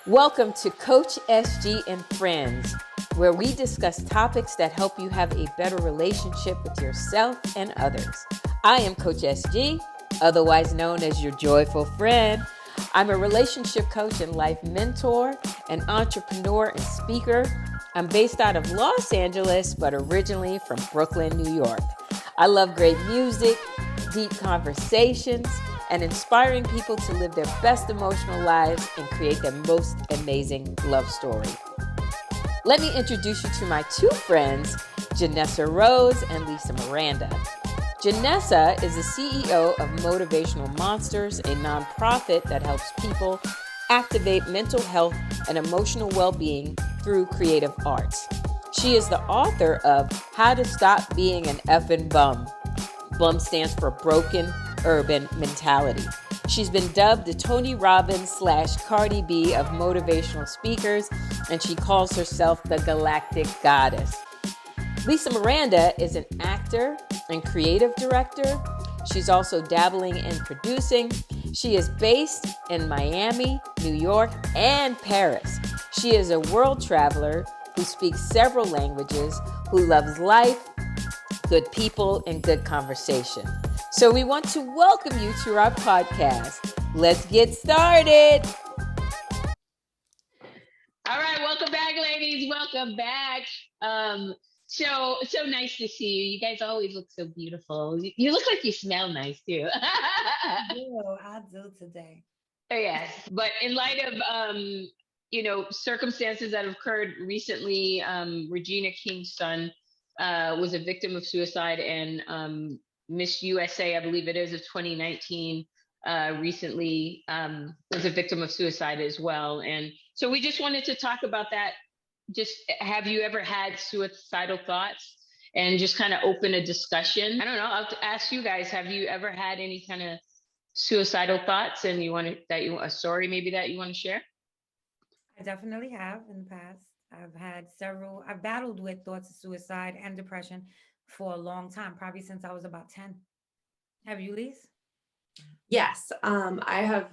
Welcome to Coach SG and Friends, where we discuss topics that help you have a better relationship with yourself and others. I am Coach SG, otherwise known as your joyful friend. I'm a relationship coach and life mentor, an entrepreneur and speaker. I'm based out of Los Angeles, but originally from Brooklyn, New York. I love great music, deep conversations, and inspiring people to live their best emotional lives and create their most amazing love story. Let me introduce you to my two friends, Janessa Rose and Lisa Miranda. Janessa is the CEO of Motivational Monsters, a nonprofit that helps people activate mental health and emotional well-being through creative arts. She is the author of How to Stop Being an Effing Bum. BUM stands for Broken Urban Mentality. She's been dubbed the Tony Robbins / Cardi B of motivational speakers, and she calls herself the Galactic Goddess. Lisa Miranda is an actor and creative director. She's also dabbling in producing. She is based in Miami, New York, and Paris. She is a world traveler who speaks several languages, who loves life, good people, and good conversation. So we want to welcome you to our podcast. Let's get started. All right, welcome back, ladies. Welcome back. So nice to see you. You guys always look so beautiful. You look like you smell nice too. I do today. Yes, but in light of circumstances that have occurred recently, Regina King's son was a victim of suicide, and Miss USA, I believe it is, of 2019, recently was a victim of suicide as well. And so we just wanted to talk about that. Just have you ever had suicidal thoughts? And just kind of open a discussion. I don't know. I'll ask you guys, have you ever had any kind of suicidal thoughts, and a story maybe that you want to share? I definitely have in the past. I've battled with thoughts of suicide and depression for a long time, probably since I was about 10. Have you, Lise? Yes, I have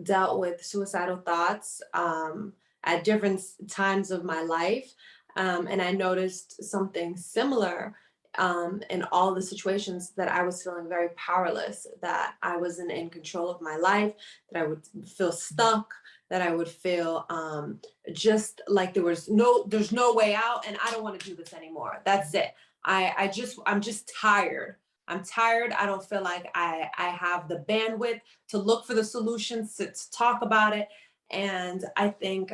dealt with suicidal thoughts at different times of my life. And I noticed something similar in all the situations, that I was feeling very powerless, that I wasn't in control of my life, that I would feel stuck, that I would feel just like there's no way out, and I don't want to do this anymore. That's it. I'm just tired. I'm tired. I don't feel like I have the bandwidth to look for the solutions, to talk about it. And I think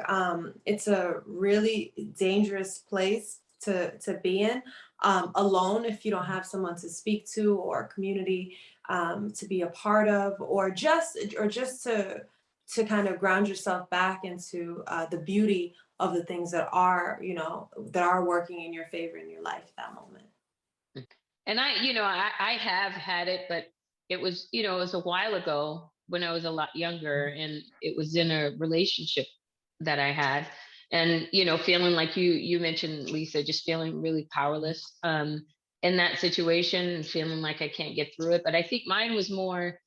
it's a really dangerous place to be in, alone, if you don't have someone to speak to, or a community to be a part of, or just to kind of ground yourself back into the beauty of the things that are, that are working in your favor in your life at that moment. And I have had it, but it was a while ago when I was a lot younger, and it was in a relationship that I had. And, feeling like you mentioned, Lisa, just feeling really powerless in that situation, and feeling like I can't get through it. But I think mine was more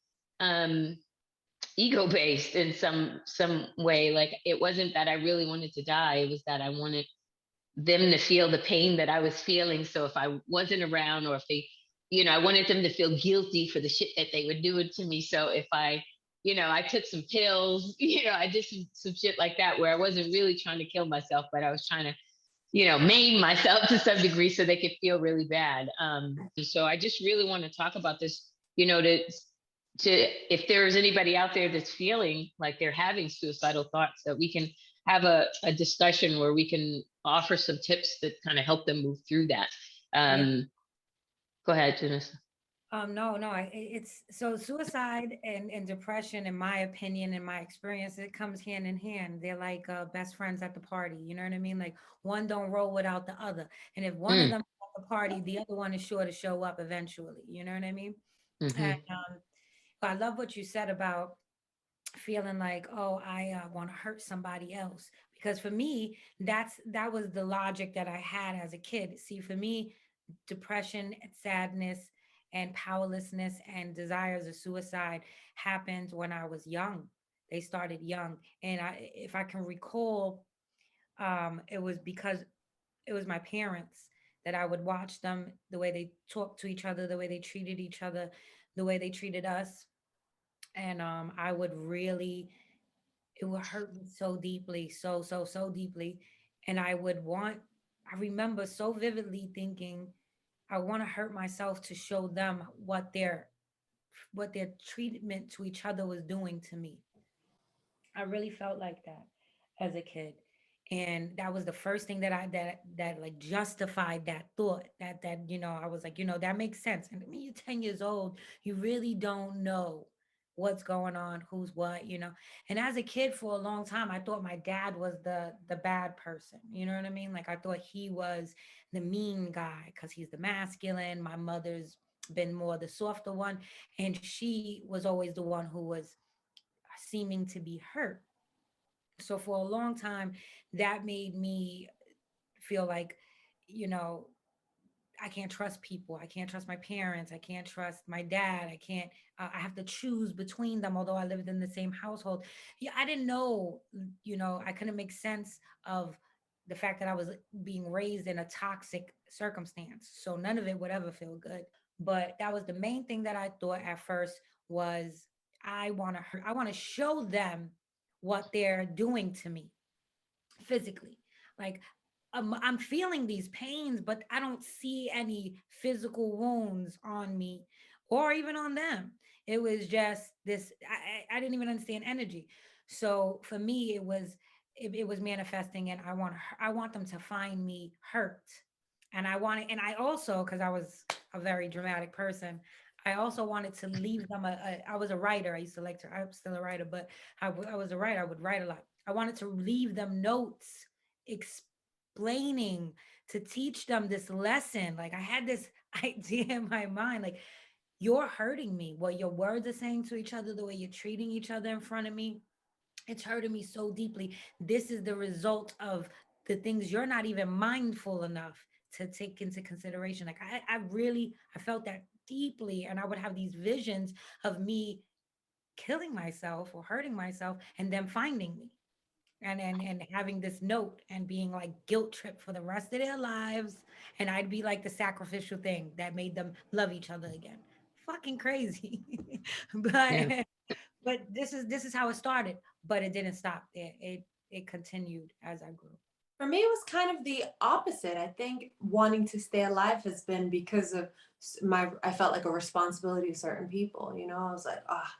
ego based in some way. Like, it wasn't that I really wanted to die. It was that I wanted them to feel the pain that I was feeling. So if I wasn't around, or if they, I wanted them to feel guilty for the shit that they were doing to me. So if I took some pills, I did some shit like that, where I wasn't really trying to kill myself, but I was trying to, maim myself to some degree so they could feel really bad. So I just really want to talk about this, to if there's anybody out there that's feeling like they're having suicidal thoughts, that we can have a discussion where we can offer some tips that kind of help them move through that. Yeah. Go ahead, Janice. No. It's so suicide and depression, in my opinion, in my experience, it comes hand in hand. They're like best friends at the party. You know what I mean? Like, one don't roll without the other. And if one of Mm, them is at the party, the other one is sure to show up eventually. You know what I mean? And mm-hmm. I love what you said about feeling like, oh, I want to hurt somebody else, because for me, that was the logic that I had as a kid. See, for me, depression, sadness, and powerlessness and desires of suicide happened when I was young. They started young. And if I can recall, it was because it was my parents that I would watch them, the way they talked to each other, the way they treated each other, the way they treated us. And I would really, it would hurt me so deeply, so deeply. And I remember so vividly thinking, I want to hurt myself to show them what their treatment to each other was doing to me. I really felt like that as a kid. And that was the first thing that that like justified that thought, that I was like, that makes sense. And I mean, you're 10 years old, you really don't know what's going on, who's what. And as a kid for a long time, I thought my dad was the bad person. You know what I mean? Like I thought he was the mean guy because he's the masculine. My mother's been more the softer one, and she was always the one who was seeming to be hurt. So for a long time, that made me feel like, you know, I can't trust people. I can't trust my parents. I can't trust my dad. I have to choose between them, although I lived in the same household. Yeah, I didn't know, I couldn't make sense of the fact that I was being raised in a toxic circumstance. So none of it would ever feel good. But that was the main thing that I thought at first was I want to show them what they're doing to me physically. Like I'm feeling these pains, but I don't see any physical wounds on me or even on them. It was just this. I didn't even understand energy. So for me, it was manifesting, and I want them to find me hurt, and I also, because I was a very dramatic person. I also wanted to leave them I was a writer. I used to like to, I'm still a writer, but I was a writer. I would write a lot. I wanted to leave them notes explaining, to teach them this lesson. Like I had this idea in my mind, like, you're hurting me. What your words are saying to each other, the way you're treating each other in front of me, it's hurting me so deeply. This is the result of the things you're not even mindful enough to take into consideration. Like I felt that deeply, and I would have these visions of me killing myself or hurting myself and them finding me, and having this note and being like guilt tripped for the rest of their lives. And I'd be like the sacrificial thing that made them love each other again. Fucking crazy. but Yeah. but this is how it started. But it didn't stop there. It continued as I grew. For me, it was kind of the opposite. I think wanting to stay alive has been because of I felt like a responsibility to certain people. I was like, ah,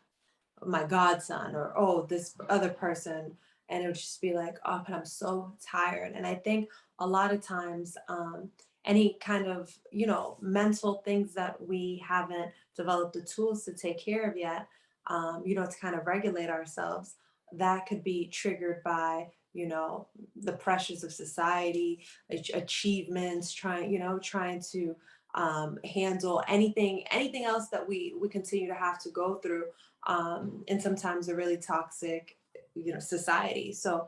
my godson, or oh, this other person. And it would just be like, oh, but I'm so tired. And I think a lot of times, any kind of mental things that we haven't developed the tools to take care of yet, to kind of regulate ourselves, that could be triggered by the pressures of society, achievements, trying to handle anything else that we continue to have to go through, and sometimes a really toxic society. So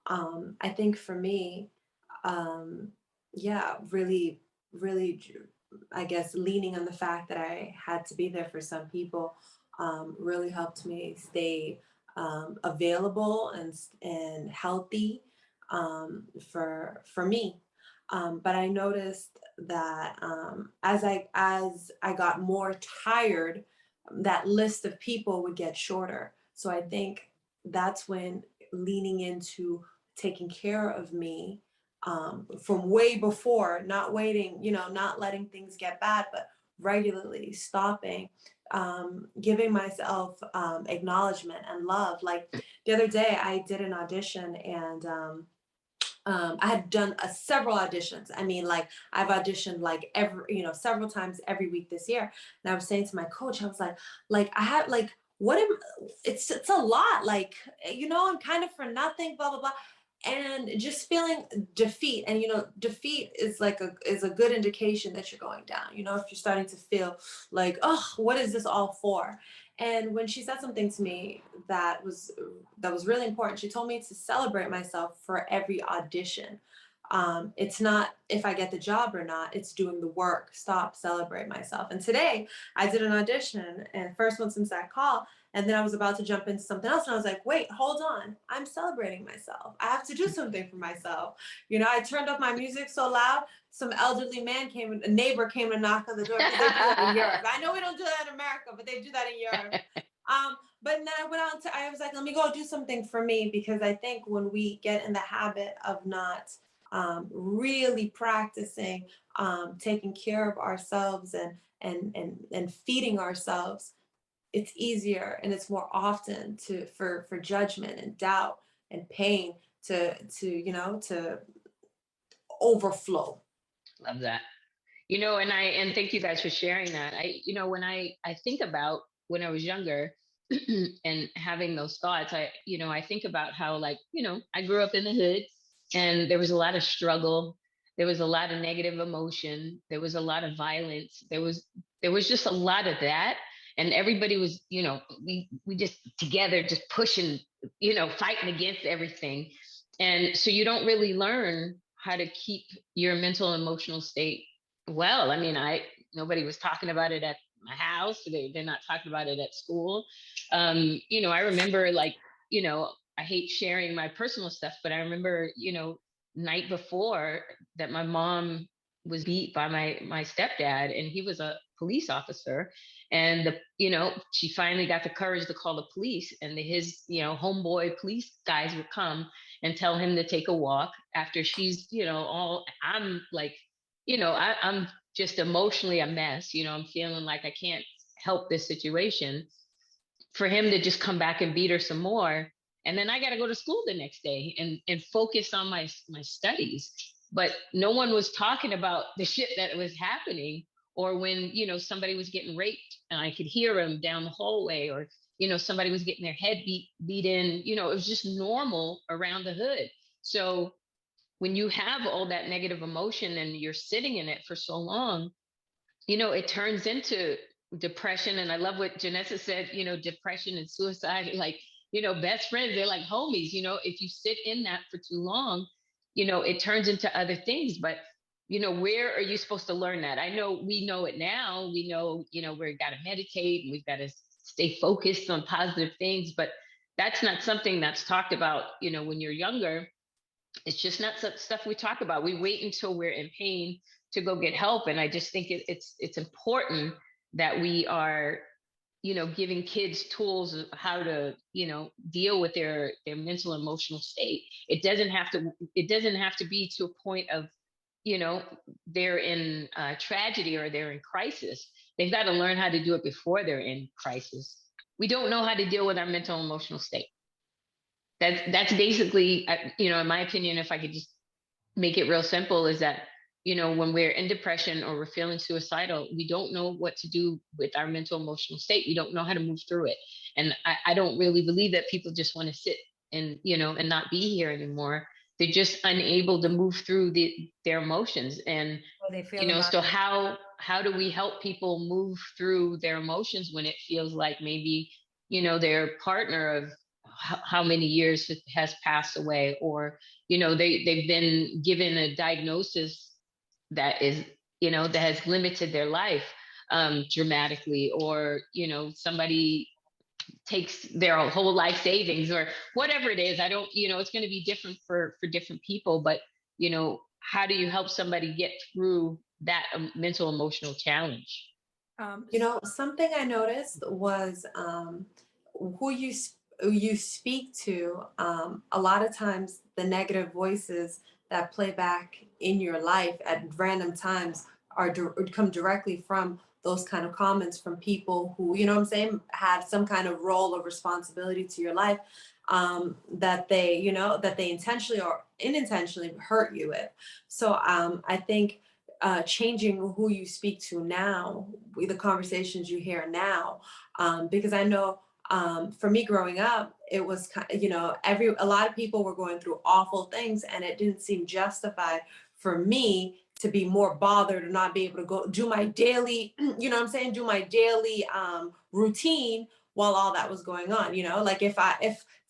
I think for me, yeah, really, I guess leaning on the fact that I had to be there for some people really helped me stay available and healthy, for me. But I noticed that as I got more tired, that list of people would get shorter. So I think that's when leaning into taking care of me, from way before, not waiting, not letting things get bad, but regularly stopping, giving myself acknowledgement and love. Like the other day, I did an audition, and I had done several auditions. I mean, like I've auditioned like several times every week this year. And I was saying to my coach, I was like I had like, what am, it's a lot. Like, I'm kind of for nothing, blah, blah, blah. And just feeling defeat. And, defeat is is a good indication that you're going down, if you're starting to feel like, oh, what is this all for? And when she said something to me that was really important, she told me to celebrate myself for every audition. It's not if I get the job or not, it's doing the work. Stop, celebrate myself. And today I did an audition, and first one since that call. And then I was about to jump into something else. And I was like, wait, hold on. I'm celebrating myself. I have to do something for myself. You know, I turned up my music so loud, some elderly man came, a neighbor came to knock on the door, because they do that in Europe. I know we don't do that in America, but they do that in Europe. But then I went out to, I was like, let me go do something for me, because I think when we get in the habit of not really practicing taking care of ourselves and feeding ourselves, it's easier and it's more often for judgment and doubt and pain to overflow. Love that. And thank you guys for sharing that. When I think about when I was younger and having those thoughts, I think about how, like, I grew up in the hood, and there was a lot of struggle. There was a lot of negative emotion. There was a lot of violence. There was just a lot of that. And everybody was, we just together, just pushing, fighting against everything. And so you don't really learn how to keep your mental and emotional state well. I mean, nobody was talking about it at my house. They're not talking about it at school. I remember, like, I hate sharing my personal stuff, but I remember, night before that, my mom was beat by my stepdad, and he was a police officer. And she finally got the courage to call the police, and his, homeboy police guys would come and tell him to take a walk after she's, I'm like, I'm just emotionally a mess. I'm feeling like I can't help this situation. For him to just come back and beat her some more. And then I got to go to school the next day and focus on my studies. But no one was talking about the shit that was happening, or when, somebody was getting raped and I could hear them down the hallway, or, somebody was getting their head beat in, it was just normal around the hood. So when you have all that negative emotion and you're sitting in it for so long, it turns into depression. And I love what Janessa said, depression and suicide, like, best friends, they're like homies. If you sit in that for too long, it turns into other things. But, where are you supposed to learn that? I know we know it now. We know, we've got to meditate and we've got to stay focused on positive things. But that's not something that's talked about, when you're younger. It's just not stuff we talk about. We wait until we're in pain to go get help. And I just think it's important that we are, giving kids tools of how to, deal with their mental emotional state. It doesn't have to be to a point of, they're in tragedy or they're in crisis. They've got to learn how to do it before they're in crisis. We don't know how to deal with our mental emotional state. That's basically, in my opinion, if I could just make it real simple, is that, when we're in depression or we're feeling suicidal, we don't know what to do with our mental emotional state. We don't know how to move through it. And I don't really believe that people just want to sit and, and not be here anymore. They're just unable to move through their emotions. And, so how do we help people move through their emotions when it feels like maybe, their partner of how many years has passed away, or, they've been given a diagnosis that is, that has limited their life dramatically, or, somebody takes their whole life savings or whatever it is. I don't, it's going to be different for different people, but, how do you help somebody get through that mental emotional challenge? Something I noticed was who you speak to. A lot of times the negative voices that play back in your life at random times come directly from those kind of comments from people who, had some kind of role or responsibility to your life, that they intentionally or unintentionally hurt you with. So I think changing who you speak to now, the conversations you hear now, because I know for me growing up, it was, a lot of people were going through awful things, and it didn't seem justified for me to be more bothered or not be able to go do my daily, do my daily routine while all that was going on. Like if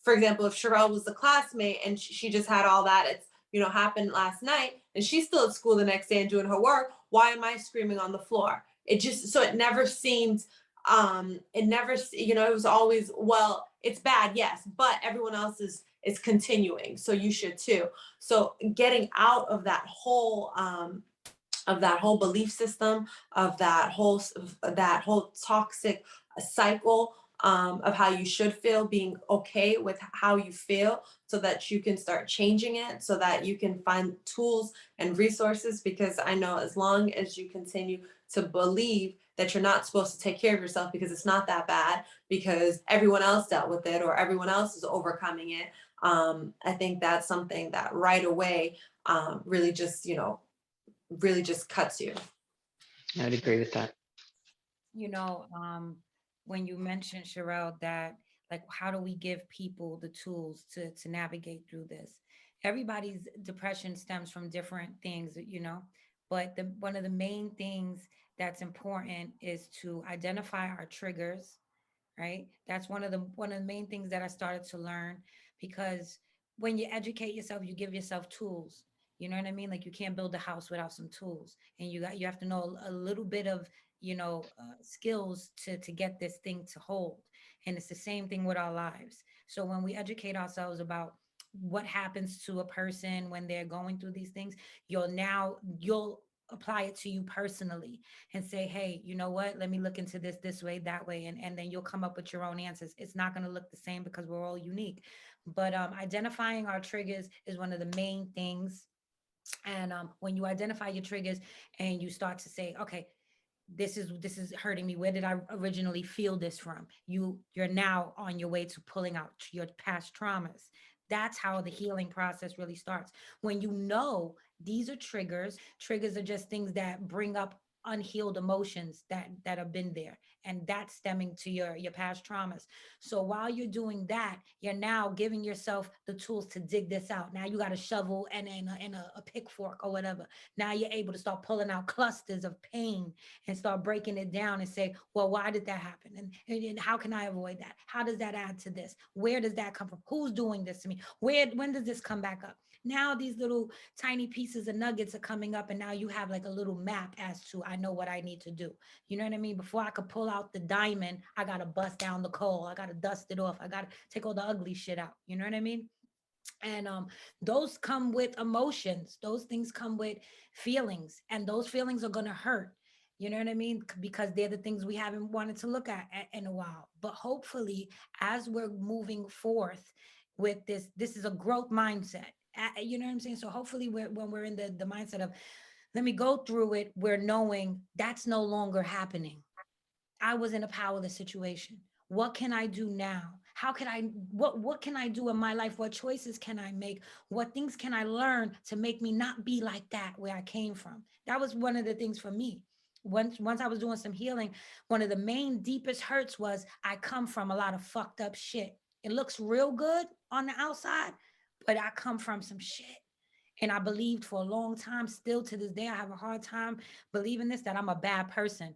for example, if Sherelle was the classmate and she just had all that, happened last night, and she's still at school the next day and doing her work. Why am I screaming on the floor? It just, so it never seemed, it never, it was always, well, it's bad, yes, but everyone else is continuing, so you should too. So getting out of that whole belief system, of that whole toxic cycle, of how you should feel, being okay with how you feel, so that you can start changing it, so that you can find tools and resources. Because I know, as long as you continue to believe that you're not supposed to take care of yourself because it's not that bad, because everyone else dealt with it or everyone else is overcoming it, I think that's something that right away, really just, really just cuts you. I'd agree with that. you know, when you mentioned, Sherelle, that like how do we give people the tools to navigate through this? Everybody's depression stems from different things, but the one of the main things that's important is to identify our triggers, right? That's one of the main things that I started to learn, because when you educate yourself, you give yourself tools. You know what I mean? Like you can't build a house without some tools, and you have to know a little bit of skills to get this thing to hold. And it's the same thing with our lives. So when we educate ourselves about what happens to a person when they're going through these things, you'll apply it to you personally and say, hey, you know what, let me look into this way, that way, and then you'll come up with your own answers. It's not going to look the same because we're all unique. But identifying our triggers is one of the main things. And when you identify your triggers and you start to say, okay, this is hurting me, where did I originally feel this from, you're now on your way to pulling out your past traumas. That's how the healing process really starts. When you know these are triggers are just things that bring up unhealed emotions that have been there, and that's stemming to your past traumas. So while you're doing that, you're now giving yourself the tools to dig this out. Now you got a shovel and a pitchfork or whatever. Now you're able to start pulling out clusters of pain and start breaking it down and say, well, why did that happen? And how can I avoid that? How does that add to this? Where does that come from? Who's doing this to me? When does this come back up? Now these little tiny pieces of nuggets are coming up, and now you have like a little map as to, I know what I need to do. You know what I mean? Before I could pull out the diamond, I gotta bust down the coal. I gotta dust it off. I gotta take all the ugly shit out. You know what I mean? And those come with emotions. Those things come with feelings, and those feelings are gonna hurt. You know what I mean? Because they're the things we haven't wanted to look at in a while. But hopefully, as we're moving forth with this is a growth mindset. You know what I'm saying? So hopefully, when we're in the mindset of let me go through it, we're knowing that's no longer happening. I was in a powerless situation. What can I do now? How can I what can I do in my life? What choices can I make? What things can I learn to make me not be like that where I came from? That was one of the things for me. Once I was doing some healing, one of the main deepest hurts was I come from a lot of fucked up shit. It looks real good on the outside, but I come from some shit. And I believed for a long time, still to this day, I have a hard time believing this, that I'm a bad person.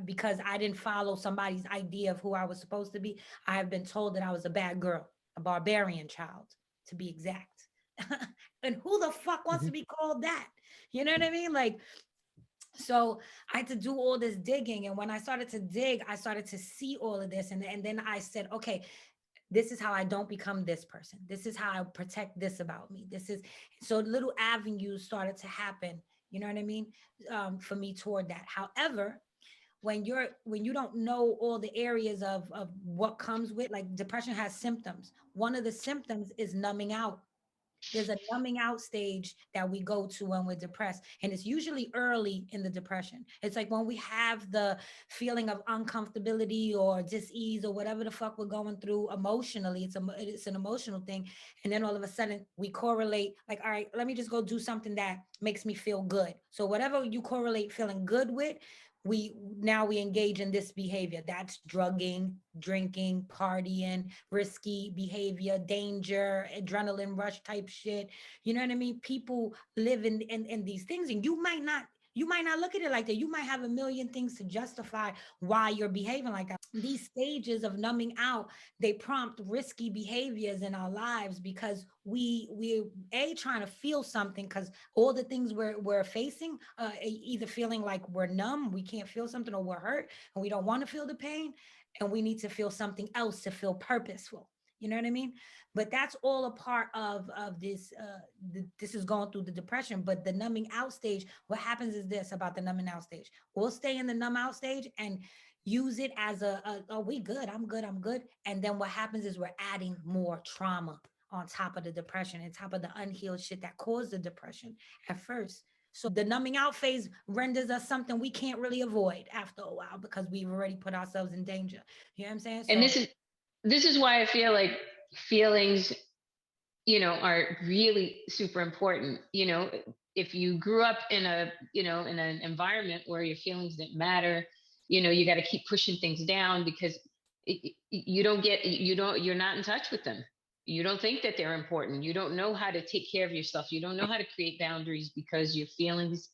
Because I didn't follow somebody's idea of who I was supposed to be. I have been told that I was a bad girl, a barbarian child, to be exact. And who the fuck wants to Mhm. be called that? You know what I mean? Like, so I had to do all this digging. And when I started to dig, I started to see all of this. And then I said, okay, this is how I don't become this person. This is how I protect this about me. This is so little avenues started to happen. You know what I mean? For me toward that. However, when you don't know all the areas of what comes with, like, depression has symptoms. One of the symptoms is numbing out. There's a numbing out stage that we go to when we're depressed, and it's usually early in the depression. It's like when we have the feeling of uncomfortability or dis-ease or whatever the fuck we're going through emotionally. It's an emotional thing, and then all of a sudden we correlate, like, all right, let me just go do something that makes me feel good. So whatever you correlate feeling good with, we engage in this behavior. That's drugging, drinking, partying, risky behavior, danger, adrenaline rush type shit. You know what I mean? People live in these things, and You might not look at it like that. You might have a million things to justify why you're behaving like that. These stages of numbing out, they prompt risky behaviors in our lives because we a trying to feel something, because all the things we're facing, either feeling like we're numb, we can't feel something, or we're hurt and we don't want to feel the pain, and we need to feel something else to feel purposeful. You know what I mean? But that's all a part of this. This is going through the depression. But the numbing out stage, what happens is this about the numbing out stage: we'll stay in the numb out stage and use it as oh, we good, I'm good, I'm good. And then what happens is we're adding more trauma on top of the depression, on top of the unhealed shit that caused the depression at first. So the numbing out phase renders us something we can't really avoid after a while because we've already put ourselves in danger. You know what I'm saying? And So this is why I feel like feelings, are really super important. If you grew up in in an environment where your feelings didn't matter, you got to keep pushing things down because you're not in touch with them. You don't think that they're important. You don't know how to take care of yourself. You don't know how to create boundaries because your feelings,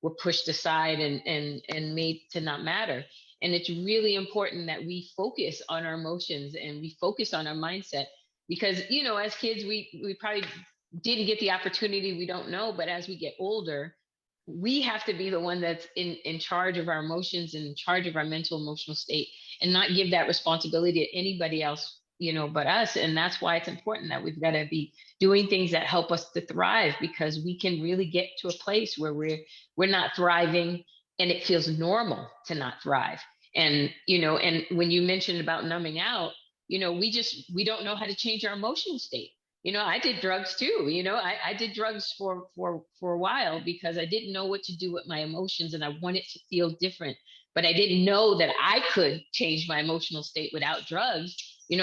were pushed aside and made to not matter. And it's really important that we focus on our emotions and we focus on our mindset because, as kids, we probably didn't get the opportunity. We don't know. But as we get older, we have to be the one that's in charge of our emotions and in charge of our mental emotional state and not give that responsibility to anybody else, but us. And that's why it's important that we've got to be doing things that help us to thrive, because we can really get to a place where we're not thriving and it feels normal to not thrive. And, and when you mentioned about numbing out, we don't know how to change our emotional state. I did drugs too. I did drugs for a while because I didn't know what to do with my emotions and I wanted to feel different, but I didn't know that I could change my emotional state without drugs.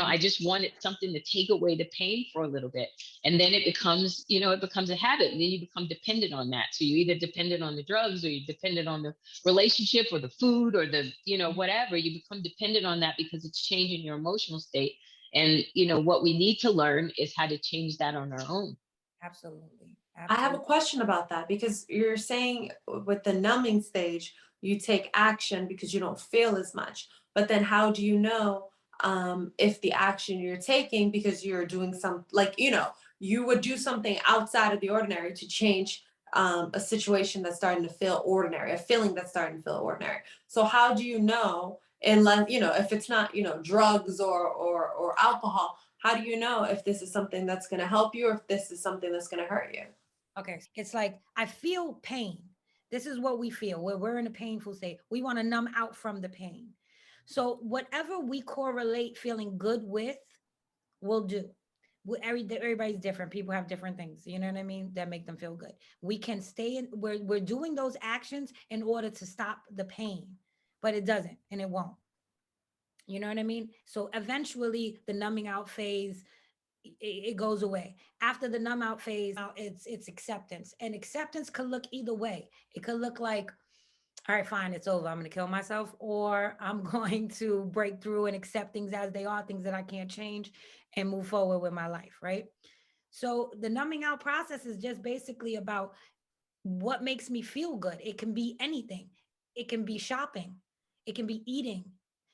I just wanted something to take away the pain for a little bit. And then it becomes a habit. And then you become dependent on that. So you either dependent on the drugs or you dependent on the relationship or the food or the, whatever. You become dependent on that because it's changing your emotional state. And, what we need to learn is how to change that on our own. absolutely, I have a absolutely. question about that because you're saying with the numbing stage, you take action because you don't feel as much. But then how do you know if the action you're taking because you're doing some, like, you would do something outside of the ordinary to change a situation that's starting to feel ordinary, a feeling that's starting to feel ordinary. So how do you know, unless, if it's not, drugs or alcohol, how do you know if this is something that's going to help you or if this is something that's going to hurt you? Okay. It's like I feel pain. This is what we feel where we're in a painful state. We want to numb out from the pain. So whatever we correlate feeling good with, we'll do. Everybody's different. People have different things, you know what I mean, that make them feel good. We can stay in, we're doing those actions in order to stop the pain, but it doesn't and it won't. You know what I mean? So eventually the numbing out phase, it goes away. After the numb out phase, now it's acceptance. And acceptance could look either way. It could look like, all right, fine, it's over. I'm going to kill myself, or I'm going to break through and accept things as they are, things that I can't change, and move forward with my life, right? So the numbing out process is just basically about what makes me feel good. It can be anything. It can be shopping. It can be eating.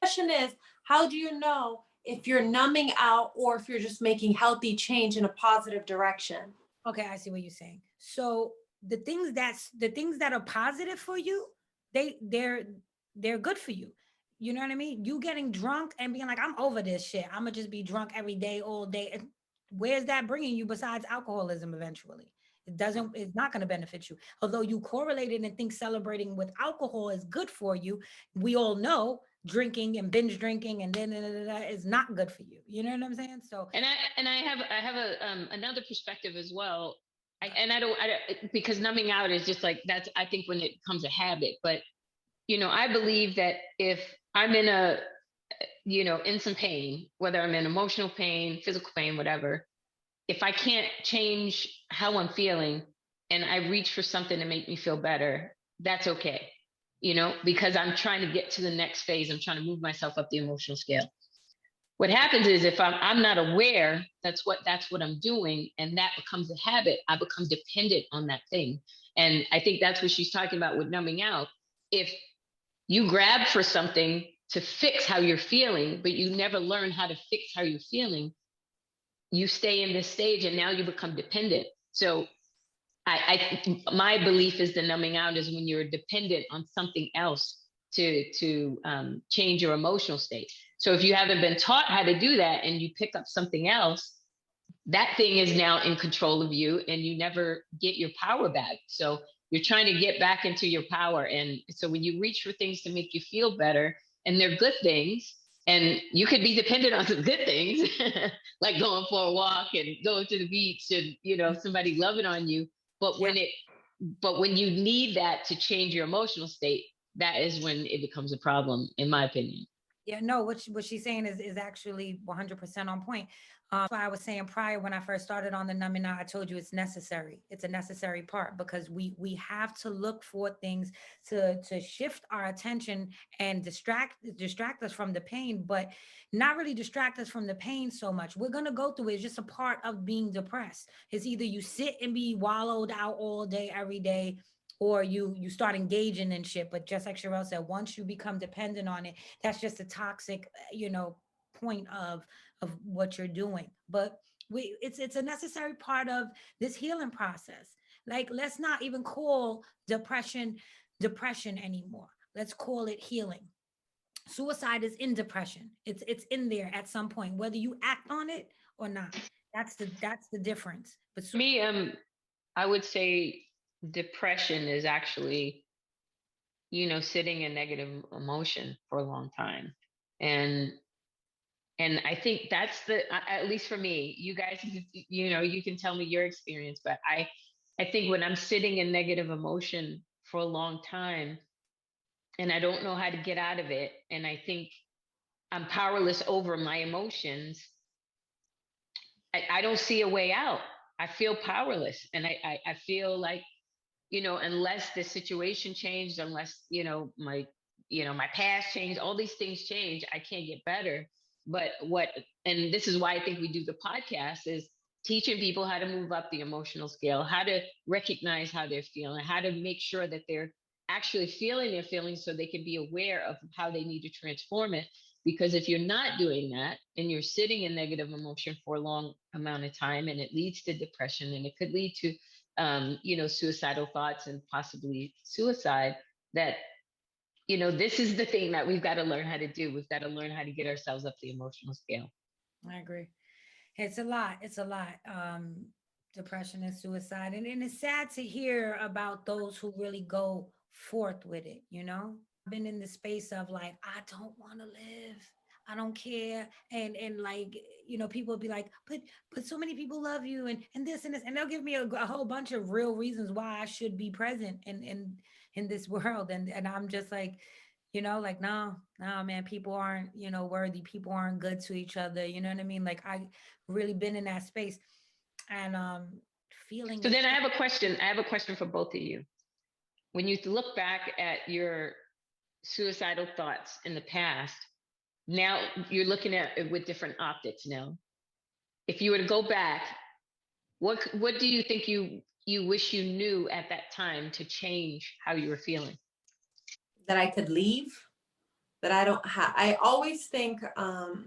Question is, how do you know if you're numbing out or if you're just making healthy change in a positive direction? Okay, I see what you're saying. So the things that are positive for you, they're good for you. You know what I mean? You getting drunk and being like, I'm over this shit. I'm gonna just be drunk every day, all day. Where's that bringing you besides alcoholism eventually? It's not going to benefit you. Although you correlated and think celebrating with alcohol is good for you, we all know drinking and binge drinking and then is not good for you. You know what I'm saying? So, And I have a another perspective as well. I don't because numbing out is just like that's I think when it becomes a habit. But I believe that if I'm in some pain, whether I'm in emotional pain, physical pain, whatever, if I can't change how I'm feeling and I reach for something to make me feel better, that's okay. Because I'm trying to get to the next phase. I'm trying to move myself up the emotional scale. What happens is if I'm not aware that's what I'm doing, and that becomes a habit, I become dependent on that thing. And I think that's what she's talking about with numbing out. If you grab for something to fix how you're feeling, but you never learn how to fix how you're feeling, you stay in this stage and now you become dependent. So my belief is the numbing out is when you're dependent on something else to change your emotional state. So if you haven't been taught how to do that and you pick up something else, that thing is now in control of you and you never get your power back. So you're trying to get back into your power. And so when you reach for things to make you feel better, and they're good things, and you could be dependent on some good things, like going for a walk and going to the beach and, somebody loving on you. But Yeah. when you need that to change your emotional state, that is when it becomes a problem, in my opinion. Yeah, no, what she's saying is actually 100% on point. That's why I was saying prior when I first started on the numbing out, I told you it's necessary. It's a necessary part because we have to look for things to shift our attention and distract us from the pain, but not really distract us from the pain so much. We're gonna go through it. It's just a part of being depressed. It's either you sit and be wallowed out all day, every day, or you start engaging in shit. But just like Sherelle said, once you become dependent on it, that's just a toxic, point of what you're doing. But it's a necessary part of this healing process. Like, let's not even call depression anymore. Let's call it healing. Suicide is in depression. It's in there at some point, whether you act on it or not. That's the difference. But Me, I would say depression is actually, sitting in negative emotion for a long time. And I think that's at least for me, you guys, you can tell me your experience, but I think when I'm sitting in negative emotion for a long time and I don't know how to get out of it, and I think I'm powerless over my emotions, I don't see a way out. I feel powerless. And I feel like, unless the situation changed, unless, my past changed, all these things change, I can't get better. But and this is why I think we do the podcast, is teaching people how to move up the emotional scale, how to recognize how they're feeling, how to make sure that they're actually feeling their feelings so they can be aware of how they need to transform it. Because if you're not doing that and you're sitting in negative emotion for a long amount of time, and it leads to depression, and it could lead to suicidal thoughts and possibly suicide, that, this is the thing that we've got to learn how to do. We've got to learn how to get ourselves up the emotional scale. I agree. It's a lot. It's a lot. Depression and suicide. And it's sad to hear about those who really go forth with it, you know? I've been in the space of like, I don't want to live. I don't care. And like, people will be like, but so many people love you and this and this. And they'll give me a whole bunch of real reasons why I should be present in this world. And I'm just like, like, no, man, people aren't, worthy. People aren't good to each other. You know what I mean? Like, I really been in that space and feeling So it. then I have a question. I have a question for both of you. When you look back at your suicidal thoughts in the past, now you're looking at it with different optics now. If you were to go back, what do you think you wish you knew at that time to change how you were feeling? That I could leave, that I don't have. I always think of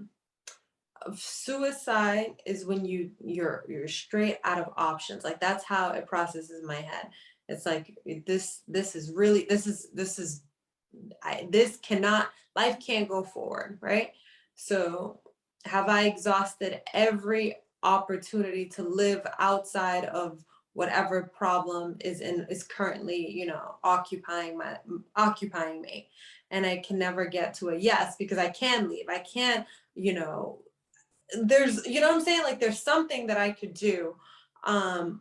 suicide is when you're straight out of options. Like that's how it processes my head. It's like this is really this cannot, life can't go forward, right? So have I exhausted every opportunity to live outside of whatever problem is currently, occupying me, and I can never get to a yes because I can leave. I can't, you know, there's, you know what I'm saying? Like there's something that I could do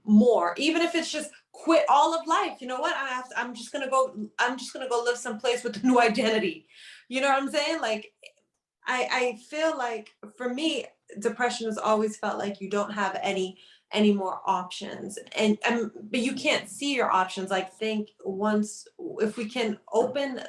more, even if it's just quit all of life. You know what? I'm just gonna go live someplace with a new identity. You know what I'm saying? Like I feel like for me, depression has always felt like you don't have any more options, and but you can't see your options. Like think once, if we can open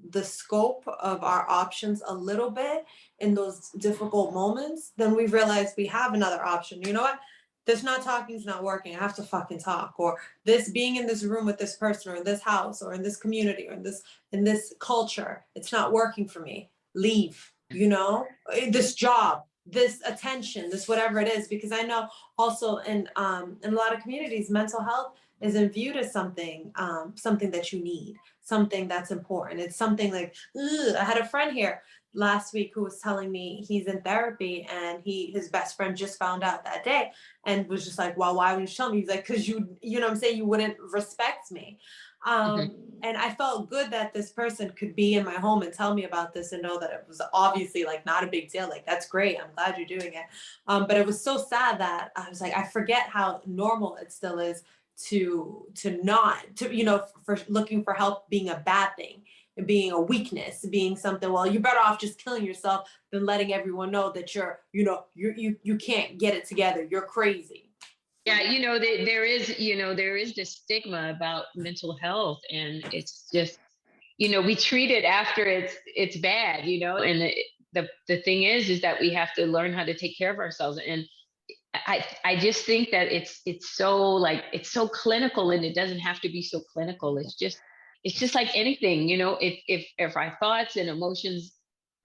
the scope of our options a little bit in those difficult moments, then we realize we have another option. You know what? This not talking is not working. I have to fucking talk. Or this being in this room with this person or in this house or in this community or in this culture, it's not working for me. Leave, you know? This job, this attention, this whatever it is, because I know also in a lot of communities, mental health isn't viewed as something that you need, something that's important. It's something like, ugh. I had a friend here last week who was telling me he's in therapy and his best friend just found out that day and was just like, well, why wouldn't you tell me? He's like, because you know what I'm saying, you wouldn't respect me. And I felt good that this person could be in my home and tell me about this and know that it was obviously like not a big deal. Like, that's great. I'm glad you're doing it. But it was so sad that I was like, I forget how normal it still is to not to, you know, for looking for help being a bad thing and being a weakness, being something, well, you're better off just killing yourself than letting everyone know that you can't get it together. You're crazy. Yeah, there is this stigma about mental health, and it's just, we treat it after it's bad, and the thing is that we have to learn how to take care of ourselves. And I just think that it's so, like, it's so clinical, and it doesn't have to be so clinical. It's just like anything, if our thoughts and emotions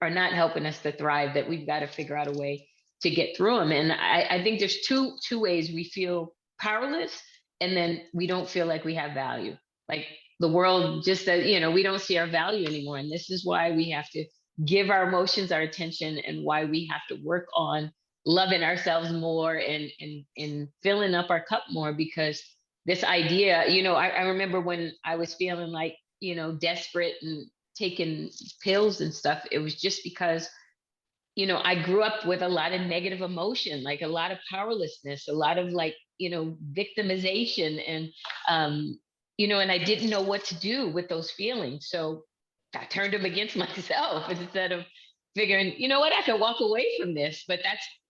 are not helping us to thrive, that we've got to figure out a way to get through them. And I think there's two ways: we feel powerless, and then we don't feel like we have value. Like, the world just says, we don't see our value anymore. And this is why we have to give our emotions our attention, and why we have to work on loving ourselves more, and filling up our cup more. Because this idea, I remember when I was feeling like, desperate and taking pills and stuff, it was just because, I grew up with a lot of negative emotion, like a lot of powerlessness, a lot of, like, victimization, and I didn't know what to do with those feelings. So I turned them against myself instead of figuring, what, I could walk away from this. But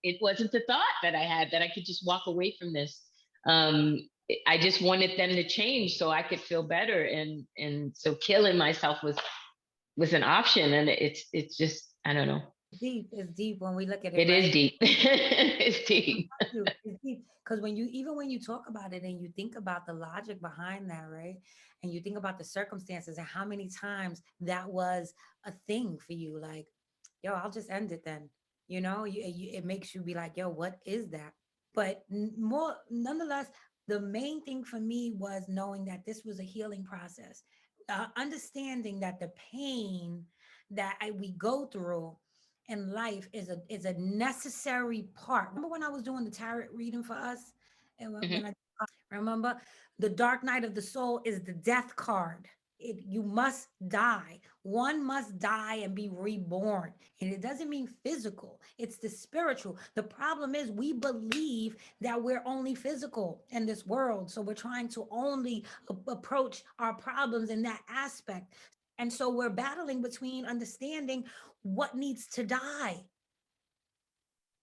it wasn't the thought that I had, that I could just walk away from this. I just wanted them to change so I could feel better. And so killing myself was an option. And it's just, I don't know. It's deep when we look at it. It is deep. It's deep. It's deep because when you talk about it and you think about the logic behind that, right? And you think about the circumstances and how many times that was a thing for you, like, yo, I'll just end it then. It makes you be like, yo, what is that? But more, nonetheless, the main thing for me was knowing that this was a healing process, understanding that the pain that we go through in life is a necessary part. Remember when I was doing the tarot reading for us, and when I remember, the dark night of the soul is the death card. You must die. One must die and be reborn. And it doesn't mean physical, it's the spiritual. The problem is we believe that we're only physical in this world. So we're trying to only approach our problems in that aspect. And so we're battling between understanding what needs to die.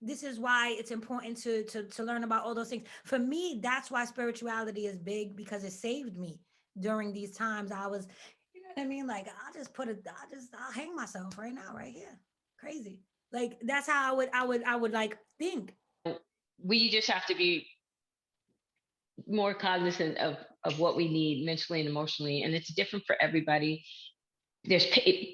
This is why it's important to learn about all those things. For me, that's why spirituality is big, because it saved me during these times. I was, you know what I mean? Like, I'll hang myself right now, right here. Crazy. Like, that's how I would like think. We just have to be more cognizant of what we need mentally and emotionally, and it's different for everybody. There's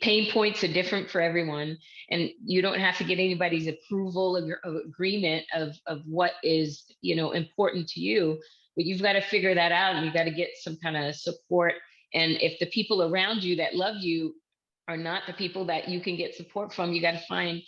pain points are different for everyone, and you don't have to get anybody's approval of agreement of what is, important to you. But you've got to figure that out, and you got to get some kind of support. And if the people around you that love you are not the people that you can get support from, you got to find,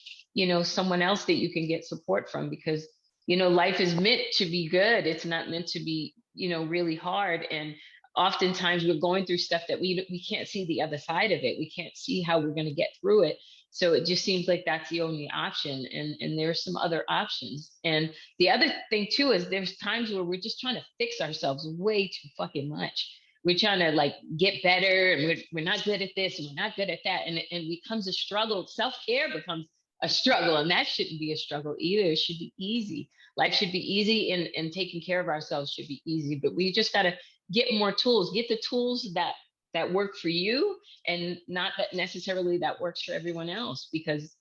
someone else that you can get support from. Because, life is meant to be good. It's not meant to be, really hard. And oftentimes we're going through stuff that we can't see the other side of it. We can't see how we're going to get through it. So it just seems like that's the only option. And there's some other options. And the other thing too is there's times where we're just trying to fix ourselves way too fucking much. We're trying to, like, get better, and we're not good at this and we're not good at that. And it becomes a struggle. Self-care becomes a struggle, and that shouldn't be a struggle either. It should be easy. Life should be easy, and taking care of ourselves should be easy. But we just got to get more tools, get the tools that that work for you, and not that necessarily that works for everyone else, because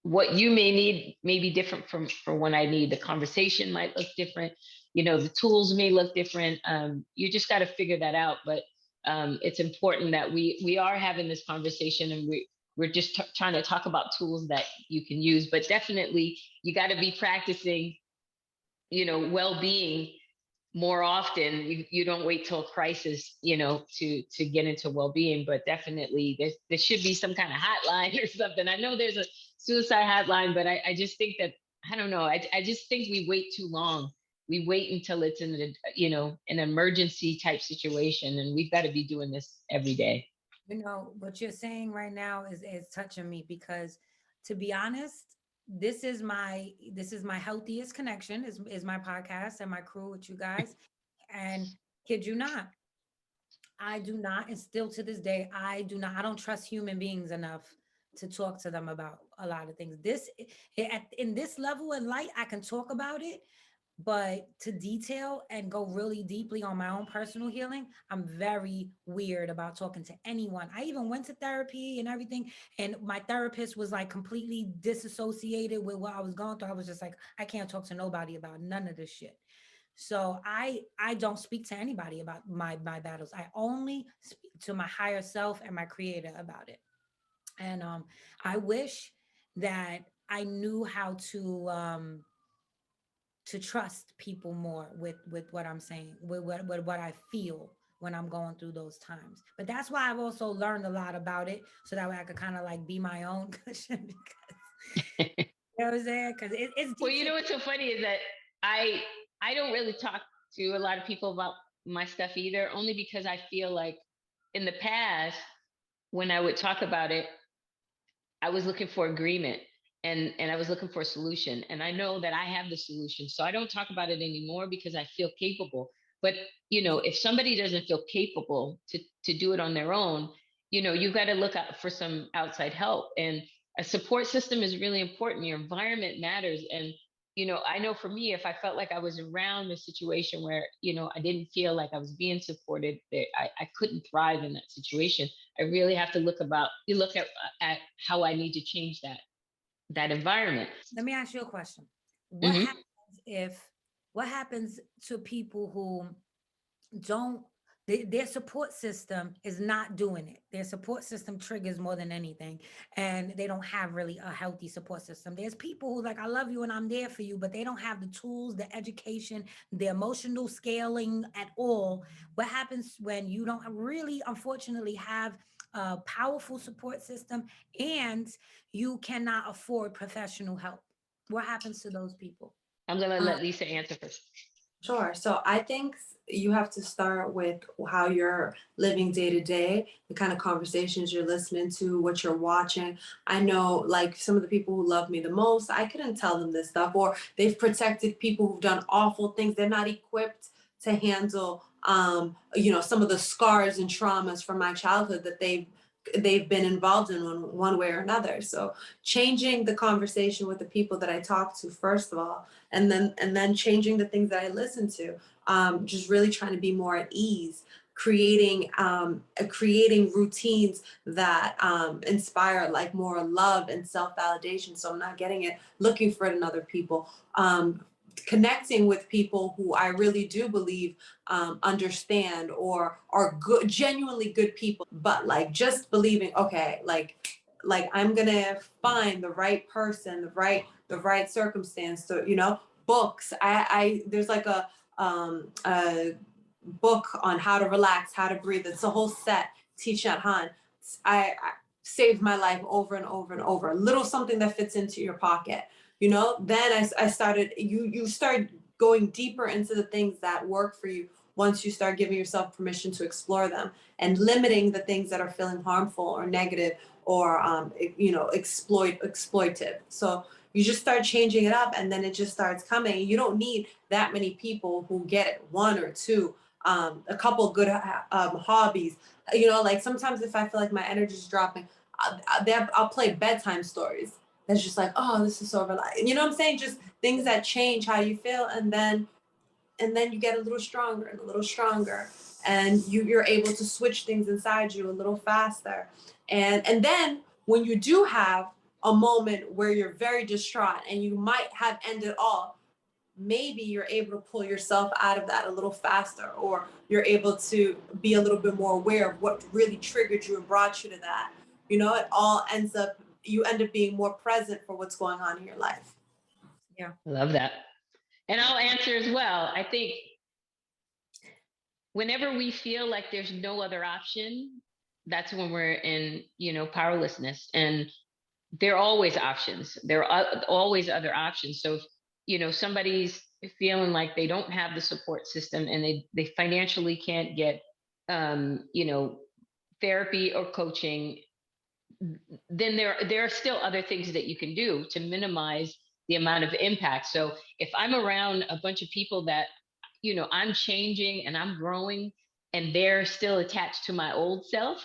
what you may need may be different from what I need. The conversation might look different, the tools may look different. You just got to figure that out. But it's important that we are having this conversation, and we're just trying to talk about tools that you can use. But definitely you got to be practicing, well-being more often. You don't wait till a crisis, to get into well-being. But definitely there should be some kind of hotline or something. I know there's a suicide hotline, but I just think that, I don't know, I just think we wait too long. We wait until it's in an emergency type situation, and we've got to be doing this every day. What you're saying right now is touching me, because to be honest, this is my healthiest connection, is my podcast and my crew with you guys. And kid you not, I do not, and still to this day, I don't trust human beings enough to talk to them about a lot of things. In this level of light, I can talk about it, but to detail and go really deeply on my own personal healing, I'm very weird about talking to anyone. I even went to therapy and everything, and my therapist was like completely disassociated with what I was going through. I was just like, I can't talk to nobody about none of this shit. So I don't speak to anybody about my battles. I only speak to my higher self and my creator about it. And I wish that I knew how to trust people more with what I'm saying, with what I feel when I'm going through those times. But that's why I've also learned a lot about it, so that way I could kind of like be my own cushion, because you know what I'm saying? Because it's Well, deep. what's so funny is that I I don't really talk to a lot of people about my stuff either, only because I feel like in the past, when I would talk about it, I was looking for agreement, and I was looking for a solution. And I know that I have the solution. So I don't talk about it anymore because I feel capable. But, if somebody doesn't feel capable to do it on their own, you've got to look out for some outside help. And a support system is really important. Your environment matters. And, I know for me, if I felt like I was around a situation where, I didn't feel like I was being supported, that I couldn't thrive in that situation. I really have to look at how I need to change that environment. Let me ask you a question. What Hmm. happens if what happens to people who don't their support system is not doing it? Their support system triggers more than anything, and they don't have really a healthy support system. There's people who like, I love you and I'm there for you, but they don't have the tools, the education, the emotional scaling at all. What happens when you don't really, unfortunately, have a powerful support system, and you cannot afford professional help? What happens to those people? I'm going to let Lisa answer first. Sure. So I think you have to start with how you're living day to day, the kind of conversations you're listening to, what you're watching. I know, like, some of the people who love me the most, I couldn't tell them this stuff, or they've protected people who've done awful things. They're not equipped to handle, some of the scars and traumas from my childhood that they've been involved in one way or another. So changing the conversation with the people that I talk to, first of all, and then changing the things that I listen to. Just really trying to be more at ease, creating routines that inspire like more love and self-validation. So I'm not getting it, looking for it in other people. Connecting with people who I really do believe understand or are good, genuinely good people, but like just believing, okay, like I'm gonna find the right person, the right circumstance. So books. I there's like a book on how to relax, how to breathe. It's a whole set. Teach Nhat Han. I saved my life over and over and over. A little something that fits into your pocket. Then I started. You start going deeper into the things that work for you once you start giving yourself permission to explore them, and limiting the things that are feeling harmful or negative or exploitive. So you just start changing it up, and then it just starts coming. You don't need that many people who get it, one or two, a couple good hobbies. Like sometimes if I feel like my energy's dropping, I'll play bedtime stories. That's just like, oh, this is so relaxing. You know what I'm saying? Just things that change how you feel, and then and then you get a little stronger and a little stronger, and you're able to switch things inside you a little faster. And then when you do have a moment where you're very distraught and you might have ended all, maybe you're able to pull yourself out of that a little faster, or you're able to be a little bit more aware of what really triggered you and brought you to that. It all ends up, you end up being more present for what's going on in your life. Yeah. I love that. And I'll answer as well. I think whenever we feel like there's no other option, that's when we're in, powerlessness. And there are always options. There are always other options. So if, somebody's feeling like they don't have the support system and they financially can't get, therapy or coaching, then there are still other things that you can do to minimize the amount of impact. So if I'm around a bunch of people that, I'm changing and I'm growing and they're still attached to my old self,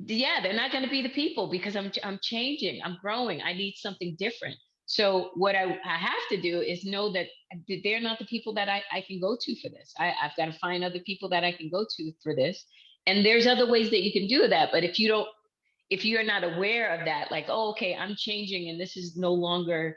yeah, they're not going to be the people because I'm changing, I'm growing, I need something different. So what I have to do is know that they're not the people that I can go to for this. I've got to find other people that I can go to for this. And there's other ways that you can do that. But if you're not aware of that, like, oh, okay, I'm changing and this is no longer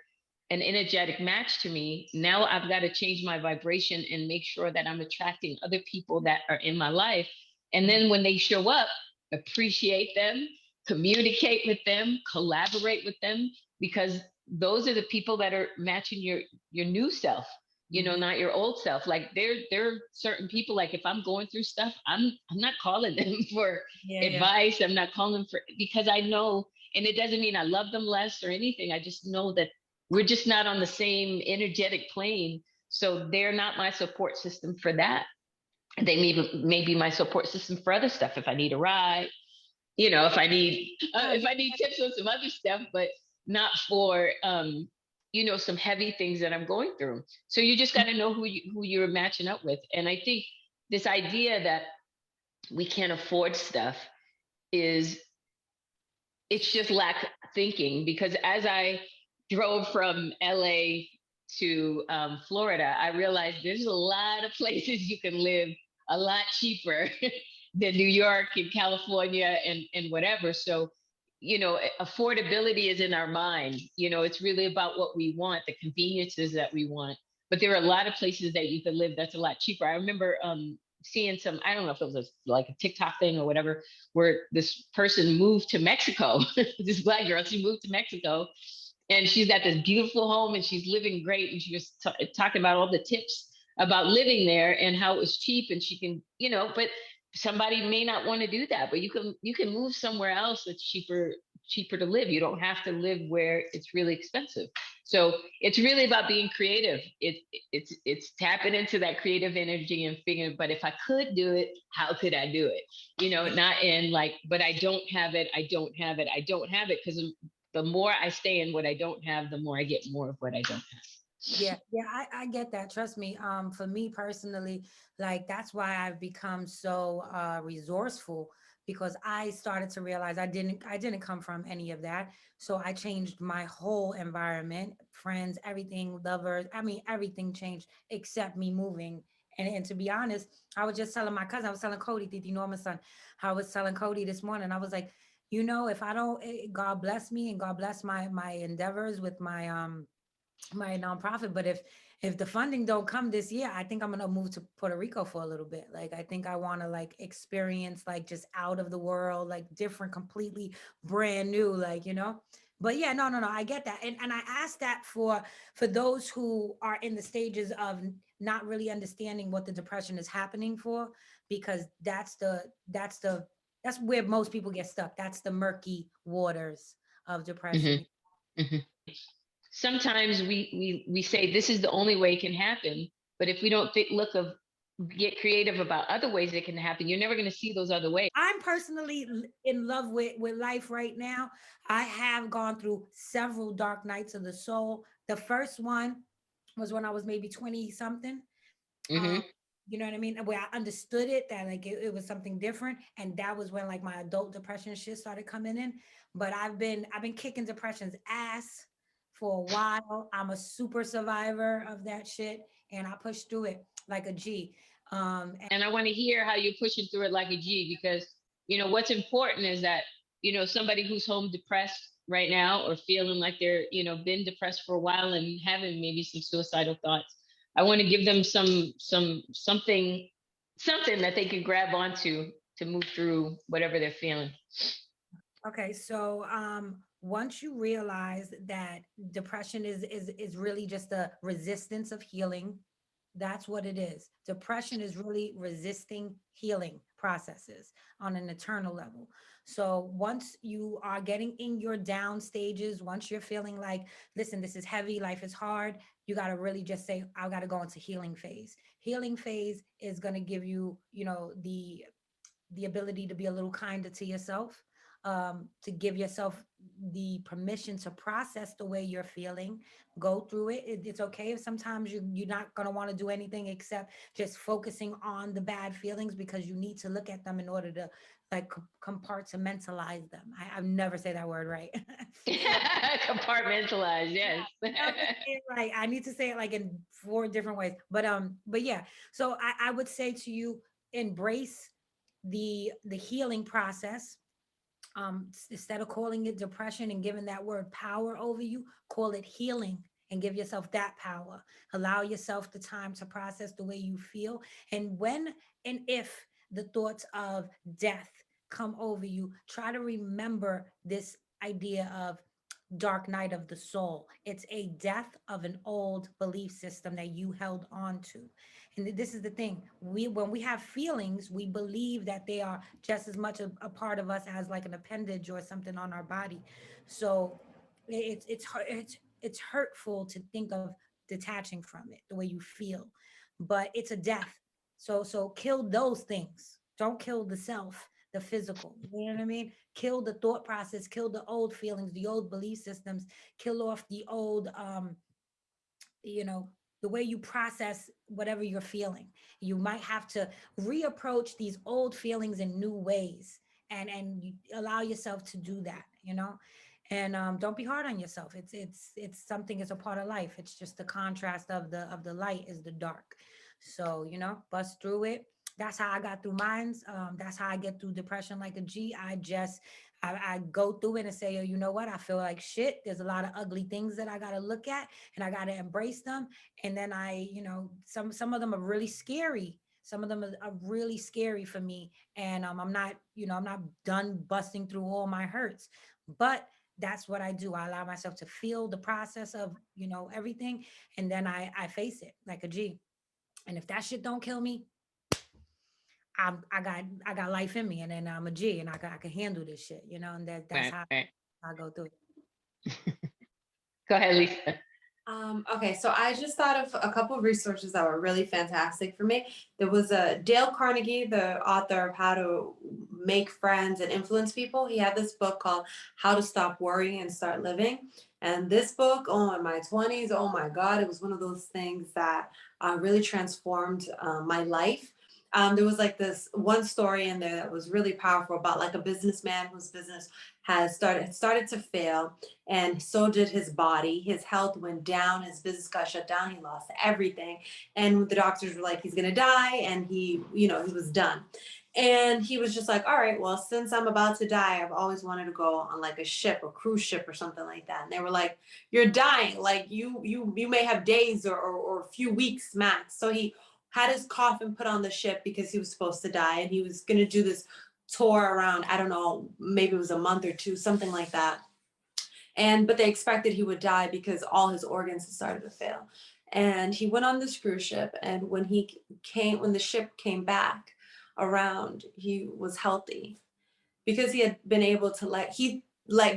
an energetic match to me. Now I've got to change my vibration and make sure that I'm attracting other people that are in my life. And then when they show up, appreciate them, communicate with them, collaborate with them, because those are the people that are matching your new self, not your old self. Like there are certain people, like if I'm going through stuff, I'm not calling them for advice. I'm not calling them for, because I know, and it doesn't mean I love them less or anything. I just know that we're just not on the same energetic plane. So they're not my support system for that. They may be my support system for other stuff. If I need a ride, if I need tips on some other stuff, but not for some heavy things that I'm going through. So you just got to know who you're matching up with. And I think this idea that we can't afford stuff is, it's just lack thinking. Because as I drove from LA to Florida, I realized there's a lot of places you can live a lot cheaper than New York and California and whatever. So, affordability is in our mind. It's really about what we want, the conveniences that we want. But there are a lot of places that you can live that's a lot cheaper. I remember seeing some, I don't know if it was like a TikTok thing or whatever, where this person moved to Mexico, this Black girl, she moved to Mexico and she's got this beautiful home and she's living great. And she was talking about all the tips about living there and how it was cheap, and she can, but somebody may not want to do that, but you can move somewhere else that's cheaper to live. You don't have to live where it's really expensive. So it's really about being creative. It's tapping into that creative energy and figuring, but if I could do it, how could I do it? Not in like, but I don't have it, I don't have it, I don't have it. Because the more I stay in what I don't have, the more I get more of what I don't have. Yeah, I get that. Trust me. For me personally, like that's why I've become so resourceful, because I started to realize I didn't come from any of that. So I changed my whole environment, friends, everything, lovers. I mean, everything changed except me moving. And to be honest, I was just telling my cousin, I was telling Cody, Didi Norman's son, I was telling Cody this morning. I was like, if I don't, God bless me and God bless my endeavors with my nonprofit, but if the funding don't come this year, I think I'm gonna move to Puerto Rico for a little bit. Like I think I want to like experience like just out of the world, like different, completely brand new, like but yeah, no, I get that. And I ask that for those who are in the stages of not really understanding what the depression is happening for, because that's where most people get stuck. That's the murky waters of depression. Mm-hmm. Mm-hmm. Sometimes we say this is the only way it can happen, but if we don't get creative about other ways it can happen, you're never going to see those other ways. I'm personally in love with life right now. I have gone through several dark nights of the soul. The first one was when I was maybe 20 something. Mm-hmm. Um, you know what I mean? Where I understood it, that like it was something different. And that was when like my adult depression shit started coming in. But I've been kicking depression's ass for a while. I'm a super survivor of that shit. and I pushed through it like a G. And I want to hear how you're pushing through it like a G, because, what's important is that, somebody who's home depressed right now or feeling like they're, been depressed for a while and having maybe some suicidal thoughts. I want to give them something that they can grab onto to move through whatever they're feeling. Okay, so once you realize that depression is really just a resistance of healing, that's what it is. Depression is really resisting healing processes on an eternal level. So once you are getting in your down stages, once you're feeling like, listen, this is heavy, life is hard, you got to really just say, I got to go into healing phase. Healing phase is going to give you, the ability to be a little kinder to yourself, to give yourself the permission to process the way you're feeling, go through it. It's okay if sometimes you're not going to want to do anything except just focusing on the bad feelings, because you need to look at them in order to like compartmentalize them. I've never say that word right. Compartmentalize, yes. Never say it right. I need to say it like in four different ways. But yeah. So I would say to you, embrace the healing process. Instead of calling it depression and giving that word power over you, call it healing and give yourself that power. Allow yourself the time to process the way you feel. And when and if the thoughts of death come over you, try to remember this idea of dark night of the soul. It's a death of an old belief system that you held on to. And this is the thing. When we have feelings, we believe that they are just as much a part of us as like an appendage or something on our body. So it's hurtful to think of detaching from it the way you feel, but it's a death. So kill those things. Don't kill the self, the physical. You know what I mean? Kill the thought process, kill the old feelings, the old belief systems, kill off the old you know the way you process whatever you're feeling. You might have to reapproach these old feelings in new ways, and you allow yourself to do that, and don't be hard on yourself. It's something, it's a part of life. It's just the contrast of the light is the dark. So bust through it. That's how I got through mines. That's how I get through depression like a G. I go through it and say, oh, you know what? I feel like shit. There's a lot of ugly things that I got to look at, and I got to embrace them. And then some of them are really scary. Some of them are really scary for me. And I'm not done busting through all my hurts. But that's what I do. I allow myself to feel the process of, everything. And then I face it like a G. And if that shit don't kill me, I got life in me, and then I'm a G, and I can handle this shit, and that's Right, how right. I go through it. Go ahead, Lisa. Okay, so I just thought of a couple of resources that were really fantastic for me. There was a Dale Carnegie, the author of How to Make Friends and Influence People. He had this book called How to Stop Worrying and Start Living. And this book, oh, in my 20s, oh my God, it was one of those things that really transformed my life. There was like this one story in there that was really powerful about like a businessman whose business has started to fail, and so did his body. His health went down, his business got shut down, he lost everything, and the doctors were like, he's gonna die, and he was done. And he was just like, all right, well, since I'm about to die, I've always wanted to go on like a ship, a cruise ship or something like that. And they were like, you're dying, like you may have days or a few weeks max. So he had his coffin put on the ship because he was supposed to die, and he was going to do this tour around, I don't know, maybe it was a month or two, something like that. But they expected he would die because all his organs had started to fail. And he went on this cruise ship, and when the ship came back around, he was healthy because he had been able to let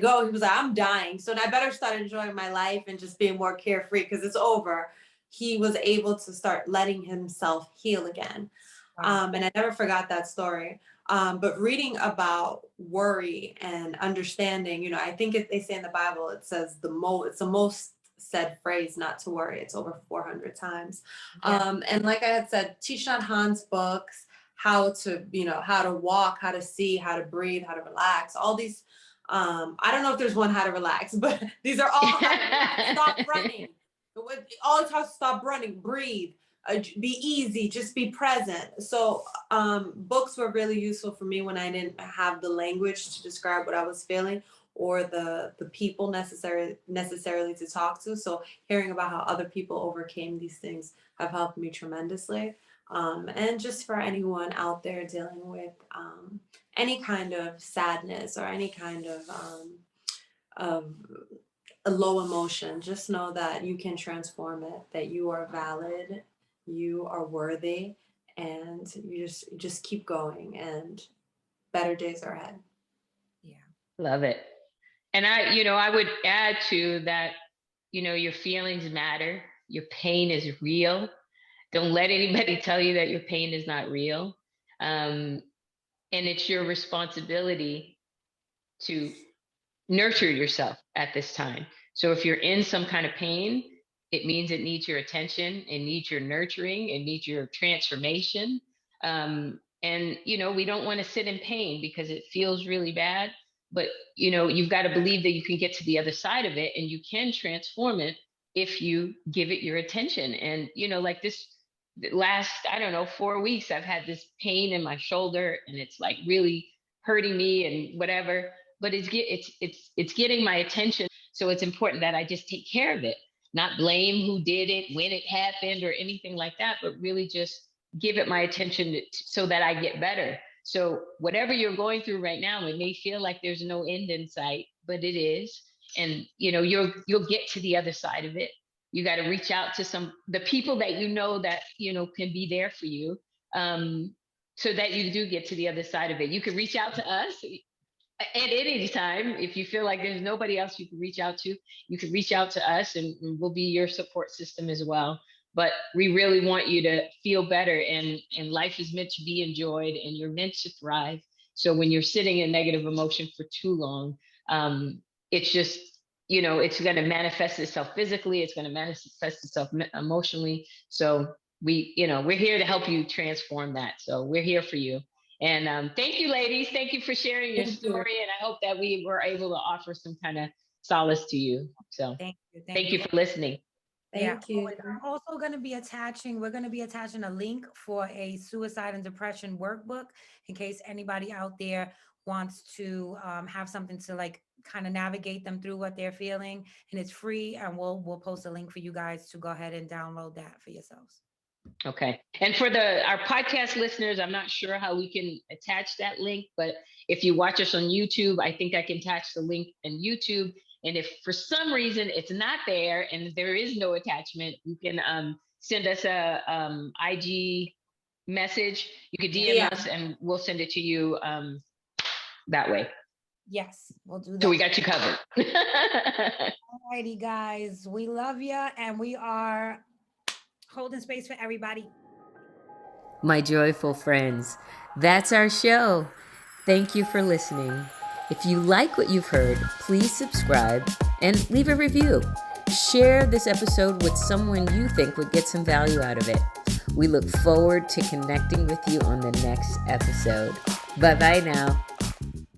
go. He was like, I'm dying, so I better start enjoying my life and just being more carefree because it's over. He was able to start letting himself heal again. Wow. And I never forgot that story. But reading about worry and understanding, I think they say in the Bible, it says it's the most said phrase not to worry. It's over 400 times. Yeah. And like I had said, Thich Nhat Hanh's books, how to walk, how to see, how to breathe, how to relax, all these. I don't know if there's one how to relax, but these are all how to relax. Stop running. All it talks, stop running, breathe, be easy, just be present. So books were really useful for me when I didn't have the language to describe what I was feeling, or the people necessarily to talk to. So hearing about how other people overcame these things have helped me tremendously. And just for anyone out there dealing with any kind of sadness or any kind of a low emotion, just know that you can transform it, that you are valid, you are worthy, and you just keep going, and better days are ahead. Yeah. Love it. And I would add to that, your feelings matter. Your pain is real. Don't let anybody tell you that your pain is not real. And it's your responsibility to nurture yourself at this time. So if you're in some kind of pain, it means it needs your attention, it needs your nurturing, it needs your transformation. And we don't want to sit in pain because it feels really bad. But you've got to believe that you can get to the other side of it, and you can transform it if you give it your attention. And like this last, I don't know, 4 weeks, I've had this pain in my shoulder, and it's like really hurting me and whatever, but it's getting my attention. So it's important that I just take care of it, not blame who did it, when it happened, or anything like that, but really just give it my attention so that I get better. So whatever you're going through right now, it may feel like there's no end in sight, but it is. And you'll get to the other side of it. You got to reach out to the people that that can be there for you, so that you do get to the other side of it. You can reach out to us at any time. If you feel like there's nobody else you can reach out to, you can reach out to us, and we'll be your support system as well. But we really want you to feel better, and life is meant to be enjoyed, and you're meant to thrive. So when you're sitting in negative emotion for too long, it's just, it's going to manifest itself physically, it's going to manifest itself emotionally. So we're here to help you transform that. So we're here for you. And thank you, ladies. Thank you for sharing your story. And I hope that we were able to offer some kind of solace to you. So Thank you. Thank you for listening. Thank you. I'm also going to be attaching, we're going to be attaching a link for a suicide and depression workbook in case anybody out there wants to have something to like kind of navigate them through what they're feeling. And it's free. And we'll post a link for you guys to go ahead and download that for yourselves. Okay. And for our podcast listeners, I'm not sure how we can attach that link, but if you watch us on YouTube, I think I can attach the link in YouTube. And if for some reason it's not there and there is no attachment, you can send us a IG message. You could DM us and we'll send it to you that way. Yes, we'll do that. So we got you covered. All righty, guys. We love you, and we are holding space for everybody. My joyful friends, that's our show. Thank you for listening. If you like what you've heard, please subscribe and leave a review. Share this episode with someone you think would get some value out of it. We look forward to connecting with you on the next episode. Bye-bye now.